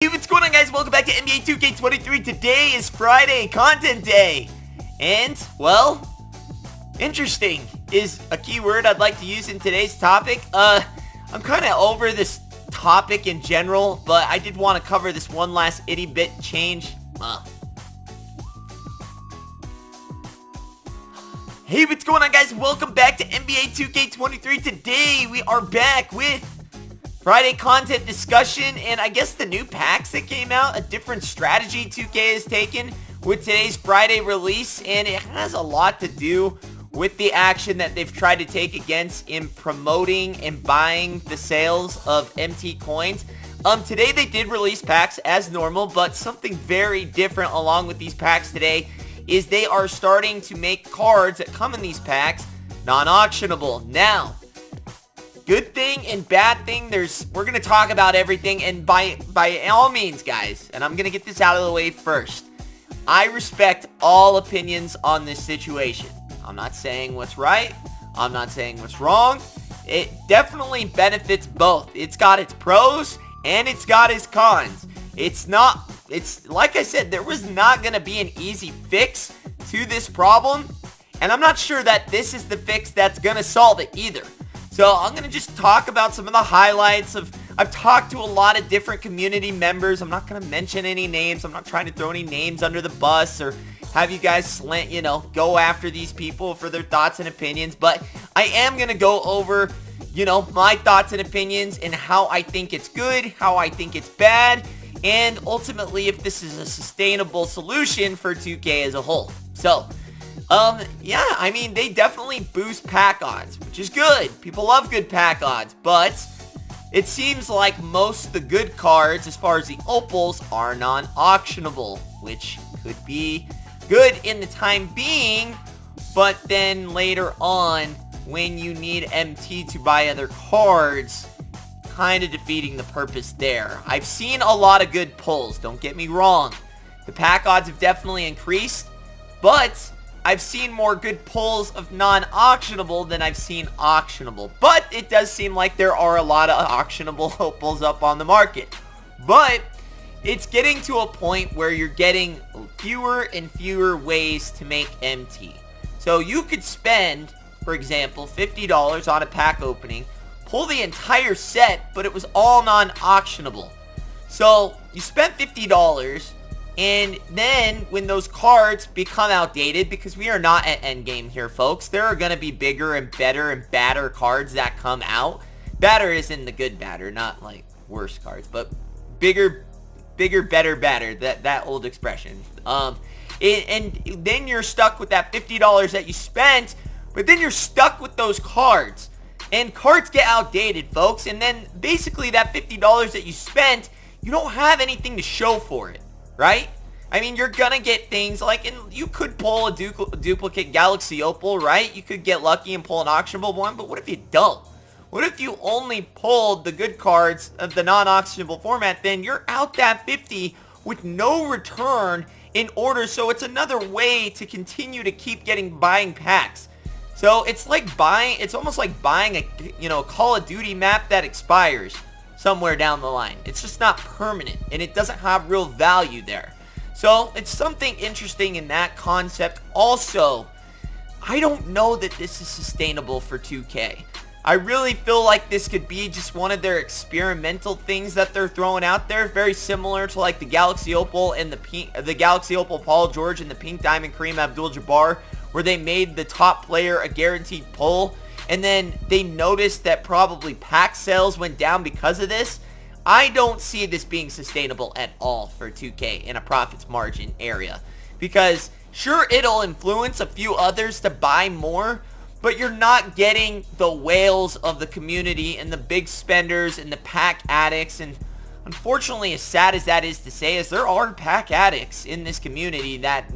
Hey, what's going on, guys? Welcome back to NBA 2K23. Today is Friday content day. And, well, interesting is a key word I'd like to use in today's topic. I'm kind of over this topic in general, but I did want to cover this one last itty bit change. Hey, what's going on, guys? Welcome back to NBA 2K23. Today, we are back with Friday content discussion, and I guess the new packs that came out, a different strategy 2K has taken with today's Friday release, and it has a lot to do with the action that they've tried to take against in promoting and buying the sales of MT coins. Today they did release packs as normal, but something very different along with these packs today is they are starting to make cards that come in these packs non-auctionable. Now, good thing and bad thing, we're going to talk about everything, and by all means, guys, and I'm going to get this out of the way first, I respect all opinions on this situation. I'm not saying what's right, I'm not saying what's wrong. It definitely benefits both. It's got its pros, and it's got its cons. It's like I said, there was not going to be an easy fix to this problem, and I'm not sure that this is the fix that's going to solve it either. So I'm going to just talk about some of the highlights I've talked to a lot of different community members. I'm not going to mention any names. I'm not trying to throw any names under the bus or have you guys go after these people for their thoughts and opinions. But I am going to go over, my thoughts and opinions and how I think it's good, how I think it's bad, and ultimately if this is a sustainable solution for 2K as a whole. So, yeah, I mean, they definitely boost pack odds, which is good. People love good pack odds, but it seems like most of the good cards, as far as the opals, are non-auctionable, which could be good in the time being, but then later on, when you need MT to buy other cards, kind of defeating the purpose there. I've seen a lot of good pulls, don't get me wrong. The pack odds have definitely increased, but I've seen more good pulls of non-auctionable than I've seen auctionable. But it does seem like there are a lot of auctionable opals up on the market. But it's getting to a point where you're getting fewer and fewer ways to make MT. So you could spend, for example, $50 on a pack opening, pull the entire set, but it was all non-auctionable. So you spent $50, and then when those cards become outdated, because we are not at endgame here, folks, there are going to be bigger and better and badder cards that come out. Badder is in the good badder, not like worse cards, but bigger, better, badder, that old expression. And then you're stuck with that $50 that you spent, but then you're stuck with those cards. And cards get outdated, folks, and then basically that $50 that you spent, you don't have anything to show for it, right? I mean, you're gonna get things like, and you could pull a duplicate Galaxy Opal, right? You could get lucky and pull an auctionable one, but what if you don't? What if you only pulled the good cards of the non-auctionable format? Then you're out that 50 with no return in order, so it's another way to continue to keep buying packs. So it's almost like buying a Call of Duty map that expires somewhere down the line. It's just not permanent, and it doesn't have real value there. So it's something interesting in that concept. Also, I don't know that this is sustainable for 2K. I really feel like this could be just one of their experimental things that they're throwing out there, very similar to like the Galaxy Opal and the Galaxy Opal Paul George and the Pink Diamond Kareem Abdul-Jabbar, where they made the top player a guaranteed pull, and then they noticed that probably pack sales went down because of this. I don't see this being sustainable at all for 2K in a profits margin area, because sure, it'll influence a few others to buy more, but you're not getting the whales of the community and the big spenders and the pack addicts. And unfortunately, as sad as that is to say, is there are pack addicts in this community that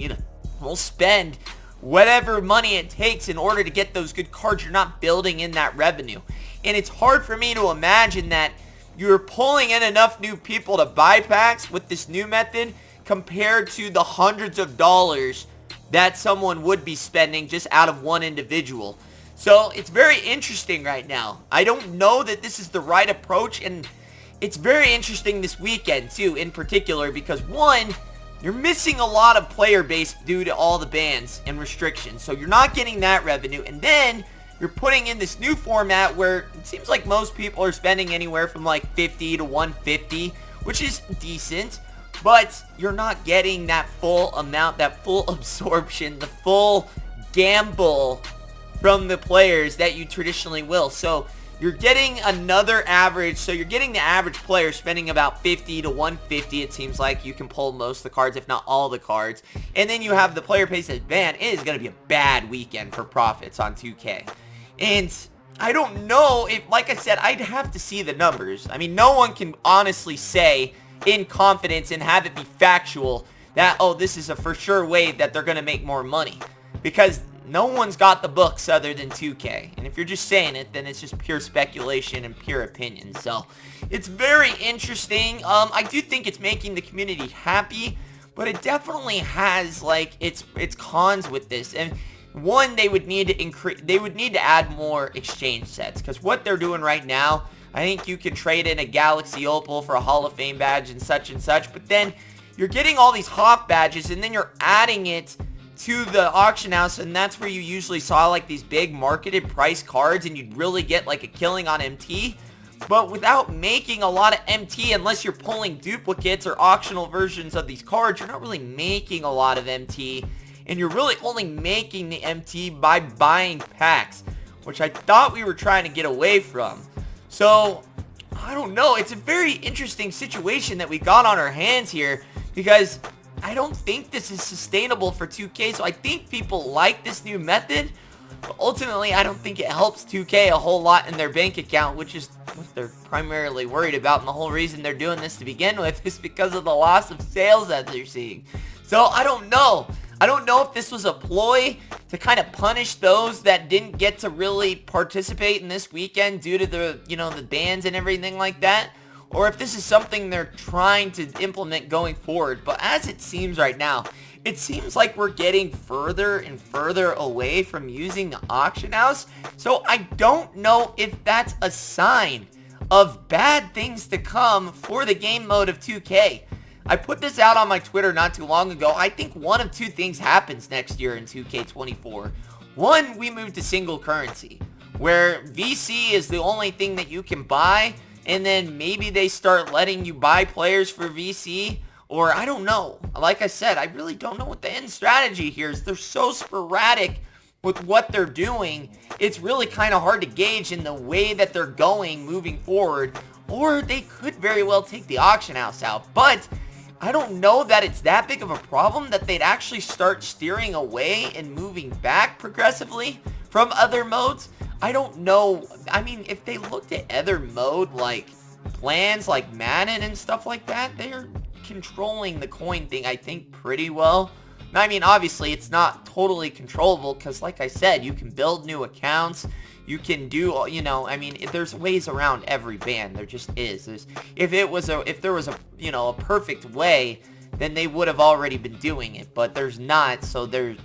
will spend whatever money it takes in order to get those good cards. You're not building in that revenue, and it's hard for me to imagine that you're pulling in enough new people to buy packs with this new method compared to the hundreds of dollars that someone would be spending just out of one individual. So it's very interesting right now. I don't know that this is the right approach, and it's very interesting this weekend too, in particular, because one, you're missing a lot of player base due to all the bans and restrictions, so you're not getting that revenue, and then you're putting in this new format where it seems like most people are spending anywhere from like 50 to 150, which is decent, but you're not getting that full amount, that full absorption, the full gamble from the players that you traditionally will. So you're getting another average, so you're getting the average player spending about 50 to 150, it seems like. You can pull most of the cards, if not all the cards. And then you have the player base that's banned. It is going to be a bad weekend for profits on 2K. And I don't know if, like I said, I'd have to see the numbers. I mean, no one can honestly say in confidence and have it be factual that, oh, this is a for sure way that they're going to make more money. Because no one's got the books other than 2K. And if you're just saying it, then it's just pure speculation and pure opinion. So, it's very interesting. I do think it's making the community happy, but it definitely has, like, its cons with this. And one, they would need to add more exchange sets, because what they're doing right now, I think you can trade in a Galaxy Opal for a Hall of Fame badge and such, but then you're getting all these Hawk badges, and then you're adding it to the auction house, and that's where you usually saw like these big marketed price cards, and you'd really get like a killing on MT, but without making a lot of MT, unless you're pulling duplicates or auctional versions of these cards, you're not really making a lot of MT, and you're really only making the MT by buying packs, which I thought we were trying to get away from. So, I don't know, it's a very interesting situation that we got on our hands here, because I don't think this is sustainable for 2K, so I think people like this new method, but ultimately I don't think it helps 2K a whole lot in their bank account, which is what they're primarily worried about, and the whole reason they're doing this to begin with is because of the loss of sales that they're seeing. So I don't know. I don't know if this was a ploy to kind of punish those that didn't get to really participate in this weekend due to the, the bans and everything like that, or if this is something they're trying to implement going forward. But as it seems right now, it seems like we're getting further and further away from using the auction house. So I don't know if that's a sign of bad things to come for the game mode of 2K. I put this out on my Twitter not too long ago. I think one of two things happens next year in 2K24. One, we move to single currency, where VC is the only thing that you can buy, and then maybe they start letting you buy players for VC, or I don't know. Like I said, I really don't know what the end strategy here is. They're so sporadic with what they're doing. It's really kind of hard to gauge in the way that they're going moving forward, or they could very well take the auction house out. But I don't know that it's that big of a problem that they'd actually start steering away and moving back progressively from other modes. I don't know. I mean, if they looked at other mode like plans like Madden and stuff like that, they're controlling the coin thing, I think, pretty well. I mean, obviously, it's not totally controllable because, like I said, you can build new accounts. You can do, I mean, there's ways around every ban. There just is. If there was a perfect way, then they would have already been doing it. But there's not, so they're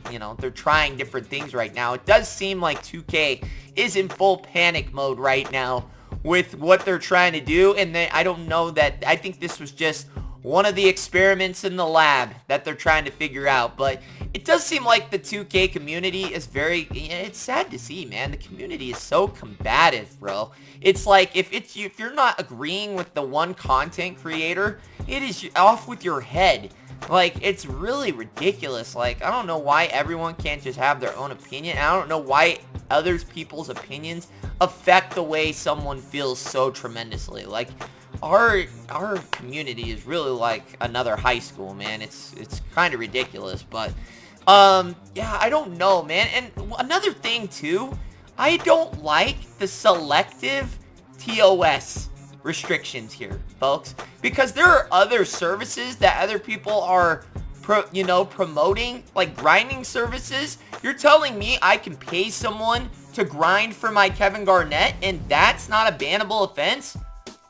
trying different things right now. It does seem like 2K is in full panic mode right now with what they're trying to do. And I don't know that, I think this was just one of the experiments in the lab that they're trying to figure out. But it does seem like the 2K community is it's sad to see, man. The community is so combative, bro. It's like, if you're not agreeing with the one content creator, it is off with your head. Like, it's really ridiculous. Like, I don't know why everyone can't just have their own opinion. I don't know why other people's opinions affect the way someone feels so tremendously. Like, our community is really like another high school, man. It's kind of ridiculous, but yeah, I don't know, man. And another thing too, I don't like the selective TOS restrictions here, folks, because there are other services that other people are promoting, like grinding services. You're telling me I can pay someone to grind for my Kevin Garnett and that's not a bannable offense?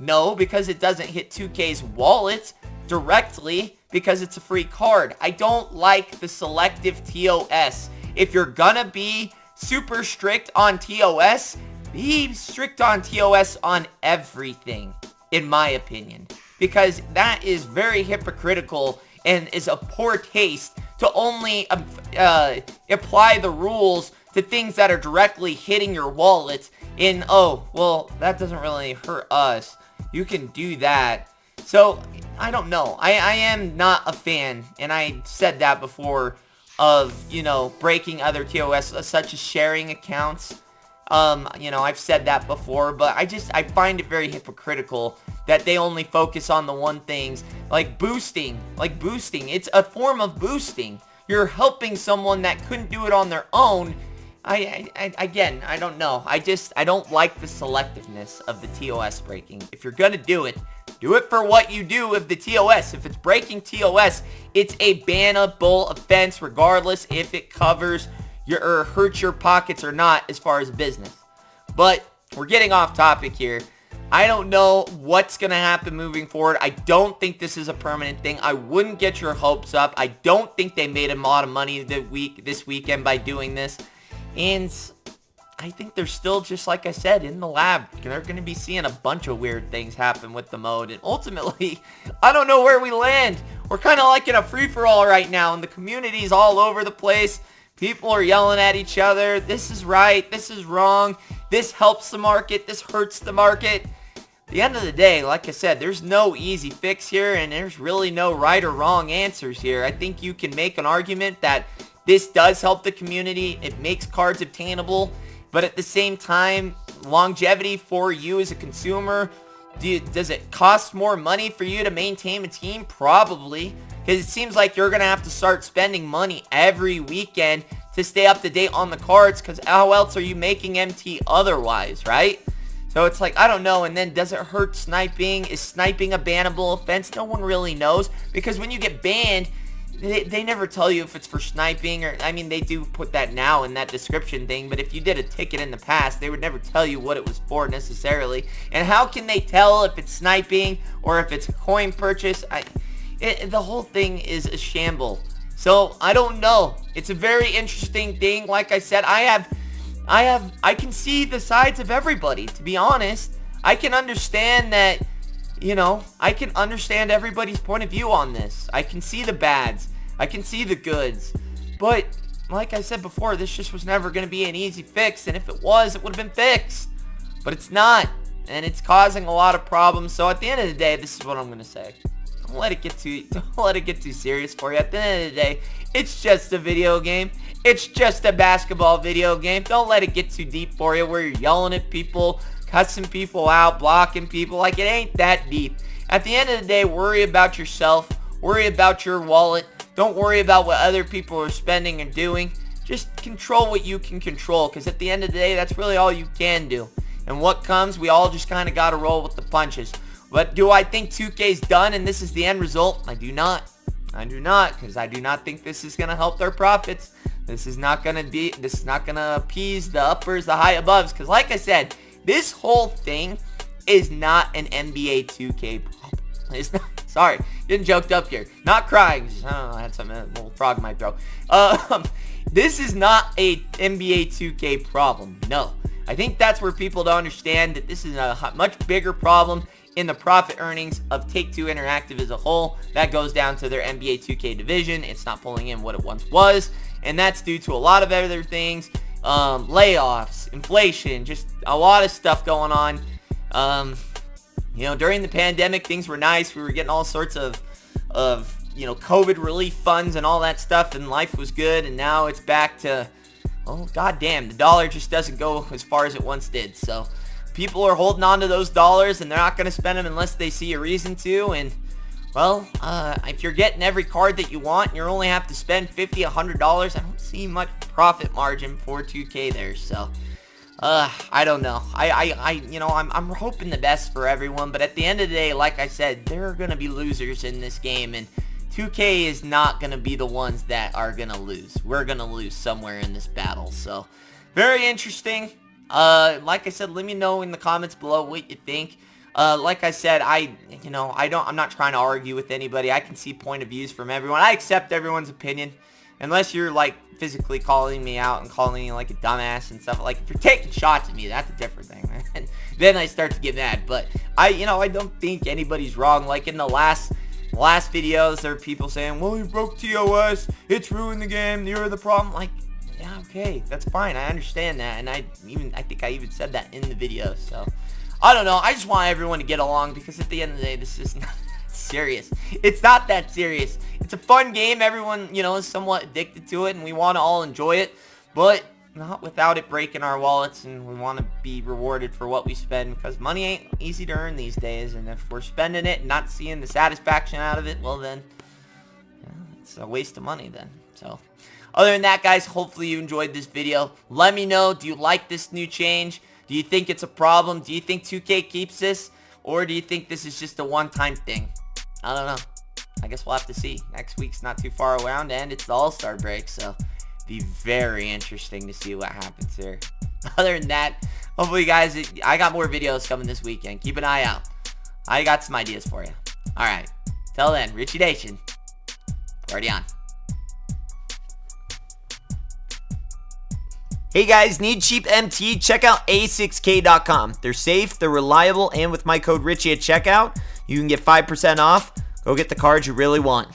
No, because it doesn't hit 2K's wallet directly because it's a free card. I don't like the selective TOS. If you're gonna be super strict on TOS, be strict on TOS on everything. in my opinion, because that is very hypocritical and is a poor taste to only apply the rules to things that are directly hitting your wallet in, oh, well, that doesn't really hurt us. You can do that. So, I don't know. I am not a fan, and I said that before, of, you know, breaking other TOS, such as sharing accounts. You know, I've said that before, but I find it very hypocritical that they only focus on the one things, like boosting. It's a form of boosting. You're helping someone that couldn't do it on their own. Again, I don't know. I don't like the selectiveness of the TOS breaking. If you're gonna do it for what you do with the TOS. If it's breaking TOS, it's a bannable offense regardless if it covers your, or hurts your pockets or not as far as business. But we're getting off topic here. I don't know what's going to happen moving forward. I don't think this is a permanent thing. I wouldn't get your hopes up. I don't think they made a lot of money this weekend by doing this. And I think they're still, just like I said, in the lab. They're going to be seeing a bunch of weird things happen with the mode. And ultimately, I don't know where we land. We're kind of like in a free-for-all right now. And the community's all over the place. People are yelling at each other. This is right. This is wrong. This helps the market. This hurts the market. At the end of the day, like I said, there's no easy fix here, and there's really no right or wrong answers here. I think you can make an argument that this does help the community. It makes cards obtainable, but at the same time, longevity for you as a consumer, does it cost more money for you to maintain a team? Probably, because it seems like you're going to have to start spending money every weekend to stay up to date on the cards, because how else are you making MT otherwise, right? So it's like, I don't know. And then, does it hurt sniping? Is sniping a bannable offense? No one really knows, because when you get banned, they never tell you if it's for sniping, or, I mean, they do put that now in that description thing, but if you did a ticket in the past, they would never tell you what it was for necessarily. And how can they tell if it's sniping or if it's a coin purchase? The whole thing is a shamble. So, I don't know. It's a very interesting thing. Like I said, I can see the sides of everybody, to be honest. I can understand that, you know, I can understand everybody's point of view on this. I can see the bads. I can see the goods. But, like I said before, this just was never going to be an easy fix. And if it was, it would have been fixed. But it's not. And it's causing a lot of problems. So at the end of the day, this is what I'm going to say. Don't let it get too serious for you. At the end of the day, it's just a video game. It's just a basketball video game. Don't let it get too deep for you where you're yelling at people, cussing people out, blocking people. Like, it ain't that deep. At the end of the day, worry about yourself. Worry about your wallet. Don't worry about what other people are spending and doing. Just control what you can control, because at the end of the day, that's really all you can do. And what comes, we all just kind of got to roll with the punches. But do I think 2K's done and this is the end result? I do not. I do not, because I do not think this is going to help their profits. This is not going to appease the uppers, the high aboves, because like I said, this whole thing is not an NBA 2K problem. It's not, sorry, getting joked up here. Not crying. Just, I had some little frog in my throat. This is not a NBA 2K problem. No. I think that's where people don't understand that this is a much bigger problem in the profit earnings of Take-Two Interactive as a whole. That goes down to their NBA 2K division. It's not pulling in what it once was, and that's due to a lot of other things. Layoffs, inflation, just a lot of stuff going on. You know, during the pandemic, things were nice. We were getting all sorts of you know, COVID relief funds and all that stuff, and life was good, and now it's back to, oh, goddamn, the dollar just doesn't go as far as it once did. So people are holding on to those dollars, and they're not going to spend them unless they see a reason to. And, well, if you're getting every card that you want, and you only have to spend $50, $100, I don't see much profit margin for 2K there. So, I don't know. You know, I'm hoping the best for everyone, but at the end of the day, like I said, there are going to be losers in this game, and 2K is not going to be the ones that are going to lose. We're going to lose somewhere in this battle. So, very interesting. Like I said, let me know in the comments below what you think. Like I said, I'm not trying to argue with anybody. I can see point of views from everyone. I accept everyone's opinion. Unless you're, like, physically calling me out and calling me, like, a dumbass and stuff. Like, if you're taking shots at me, that's a different thing, man. then I start to get mad. But I don't think anybody's wrong. Like in the last videos, there are people saying, well, you broke TOS, it's ruined the game, you're the problem. Like, yeah, okay, that's fine, I understand that, and I think I even said that in the video. So I don't know, I just want everyone to get along, because at the end of the day, this is not that serious. It's not that serious. It's a fun game. Everyone, is somewhat addicted to it, and we want to all enjoy it, but not without it breaking our wallets, and we want to be rewarded for what we spend, because money ain't easy to earn these days, and if we're spending it and not seeing the satisfaction out of it, well then, it's a waste of money then. So other than that, guys, hopefully you enjoyed this video. Let me know, do you like this new change? Do you think it's a problem? Do you think 2K keeps this? Or do you think this is just a one-time thing? I don't know. I guess we'll have to see. Next week's not too far around, and it's the All-Star break, so be very interesting to see what happens here. Other than that, hopefully, guys, I got more videos coming this weekend. Keep an eye out. I got some ideas for you. Alright, till then, Richie Nation, party on. Hey guys, need cheap MT? Check out A6K.com. They're safe, they're reliable, and with my code Richie at checkout, you can get 5% off. Go get the cards you really want.